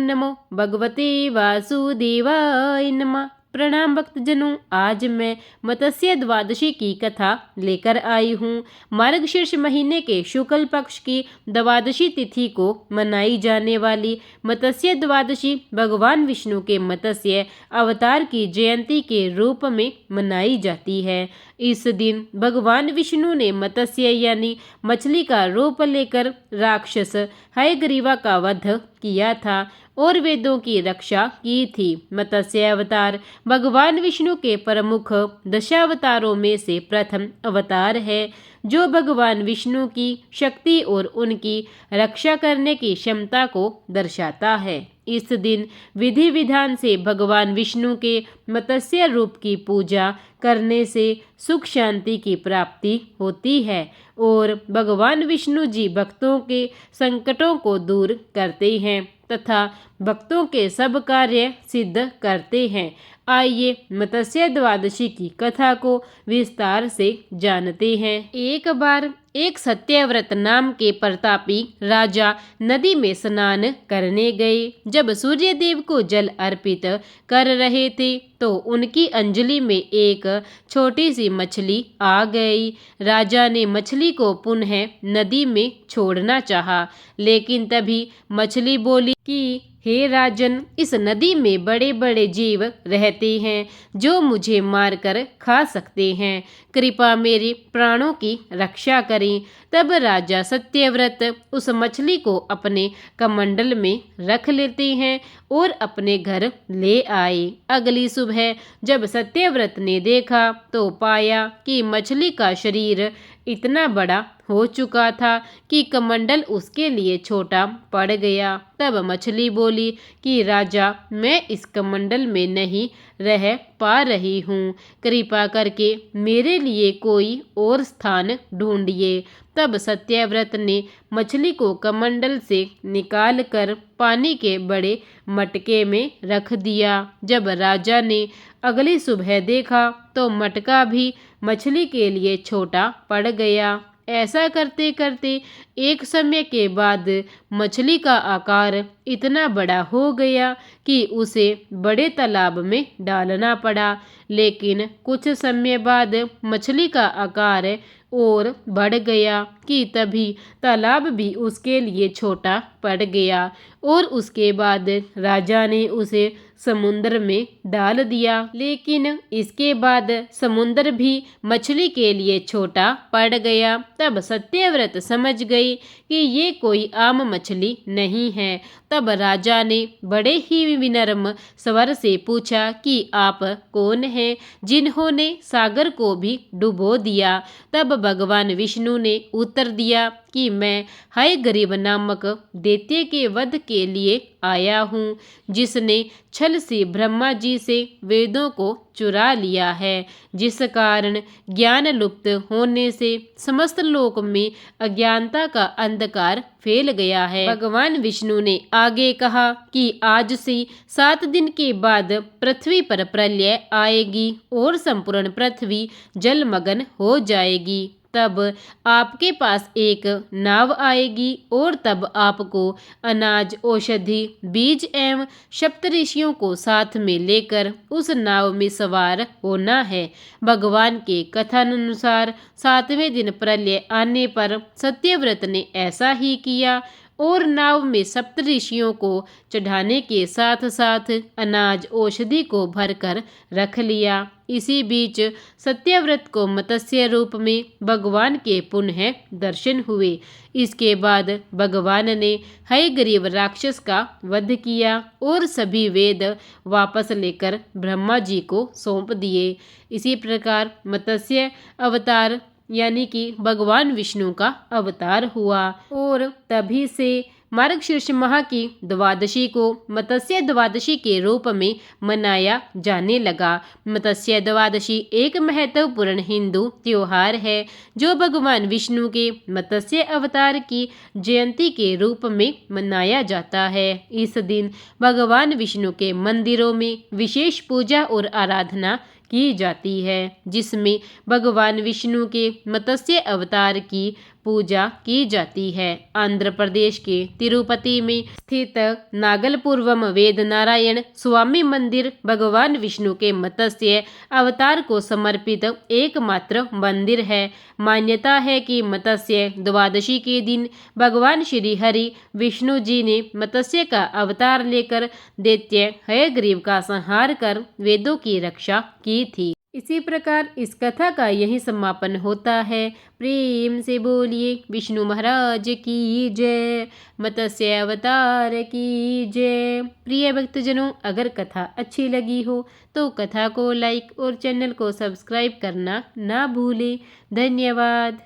नमो भगवते वासुदेवाय नमः। प्रणाम भक्तजनों, आज मैं मत्स्य द्वादशी की कथा लेकर आई हूँ। मार्गशीर्ष महीने के शुक्ल पक्ष की द्वादशी तिथि को मनाई जाने वाली मत्स्य द्वादशी भगवान विष्णु के मत्स्य अवतार की जयंती के रूप में मनाई जाती है। इस दिन भगवान विष्णु ने मत्स्य यानी मछली का रूप लेकर राक्षस हयग्रीवा का वध किया था और वेदों की रक्षा की थी। मत्स्य अवतार भगवान विष्णु के प्रमुख दशावतारों में से प्रथम अवतार है, जो भगवान विष्णु की शक्ति और उनकी रक्षा करने की क्षमता को दर्शाता है। इस दिन विधि विधान से भगवान विष्णु के मत्स्य रूप की पूजा करने से सुख शांति की प्राप्ति होती है और भगवान विष्णु जी भक्तों के संकटों को दूर करते हैं तथा भक्तों के सब कार्य सिद्ध करते हैं। आइए मत्स्य द्वादशी की कथा को विस्तार से जानते हैं। एक बार एक सत्यव्रत नाम के प्रतापी राजा नदी में स्नान करने गए। जब सूर्य देव को जल अर्पित कर रहे थे तो उनकी अंजलि में एक छोटी सी मछली आ गई। राजा ने मछली को पुनः नदी में छोड़ना चाहा, लेकिन तभी मछली बोली कि हे राजन, इस नदी में बड़े बड़े जीव रहते हैं जो मुझे मारकर खा सकते हैं। कृपा मेरे प्राणों की रक्षा करें। तब राजा सत्यव्रत उस मछली को अपने कमंडल में रख लेते हैं और अपने घर ले आए। अगली सुबह जब सत्यव्रत ने देखा तो पाया कि मछली का शरीर इतना बड़ा हो चुका था कि कमंडल उसके लिए छोटा पड़ गया। तब मछली बोली कि राजा, मैं इस कमंडल में नहीं रह पा रही हूँ, कृपा करके मेरे लिए कोई और स्थान ढूंढिए। तब सत्यव्रत ने मछली को कमंडल से निकाल कर पानी के बड़े मटके में रख दिया। जब राजा ने अगली सुबह देखा तो मटका भी मछली के लिए छोटा पड़ गया। ऐसा करते करते एक समय के बाद मछली का आकार इतना बड़ा हो गया कि उसे बड़े तालाब में डालना पड़ा। लेकिन कुछ समय बाद मछली का आकार और बढ़ गया कि तभी तालाब भी उसके लिए छोटा पड़ गया और उसके बाद राजा ने उसे समुद्र में डाल दिया। लेकिन इसके बाद समुद्र भी मछली के लिए छोटा पड़ गया। तब सत्यव्रत समझ गई कि ये कोई आम मछली नहीं है। तब राजा ने बड़े ही विनम्र स्वर से पूछा कि आप कौन हैं जिन्होंने सागर को भी डुबो दिया। तब भगवान विष्णु ने उत्तर दिया कि मैं हयग्रीव नामक दैत्य के वध के लिए आया हूँ, जिसने छल से ब्रह्मा जी से वेदों को चुरा लिया है, जिस कारण ज्ञान लुप्त होने से समस्त लोक में अज्ञानता का अंधकार फैल गया है। भगवान विष्णु ने आगे कहा कि आज से 7 दिन के बाद पृथ्वी पर प्रलय आएगी और संपूर्ण पृथ्वी जलमग्न हो जाएगी। तब आपके पास एक नाव आएगी और तब आपको अनाज, औषधि, बीज एवं सप्तऋषियों को साथ में लेकर उस नाव में सवार होना है। भगवान के कथनानुसार 7वें दिन प्रलय आने पर सत्यव्रत ने ऐसा ही किया और नाव में सप्तऋषियों को चढ़ाने के साथ साथ अनाज, औषधि को भरकर रख लिया। इसी बीच सत्यव्रत को मत्स्य रूप में भगवान के पुनः दर्शन हुए। इसके बाद भगवान ने हयग्रीव राक्षस का वध किया और सभी वेद वापस लेकर ब्रह्मा जी को सौंप दिए। इसी प्रकार मत्स्य अवतार यानी कि भगवान विष्णु का अवतार हुआ और तभी से मार्गशीर्ष माह की द्वादशी को मत्स्य द्वादशी के रूप में मनाया जाने लगा। मत्स्य द्वादशी एक महत्वपूर्ण हिंदू त्योहार है जो भगवान विष्णु के मत्स्य अवतार की जयंती के रूप में मनाया जाता है। इस दिन भगवान विष्णु के मंदिरों में विशेष पूजा और आराधना की जाती है, जिसमें भगवान विष्णु के मत्स्य अवतार की पूजा की जाती है। आंध्र प्रदेश के तिरुपति में स्थित नागलपुरम वेद नारायण स्वामी मंदिर भगवान विष्णु के मत्स्य अवतार को समर्पित एकमात्र मंदिर है। मान्यता है कि मत्स्य द्वादशी के दिन भगवान श्री हरि विष्णु जी ने मत्स्य का अवतार लेकर दैत्य हयग्रीव का संहार कर वेदों की रक्षा की थी। इसी प्रकार इस कथा का यही समापन होता है। प्रेम से बोलिए विष्णु महाराज की जय, मत्स्य अवतार की जय। प्रिय भक्तजनों, अगर कथा अच्छी लगी हो तो कथा को लाइक और चैनल को सब्सक्राइब करना ना भूलें। धन्यवाद।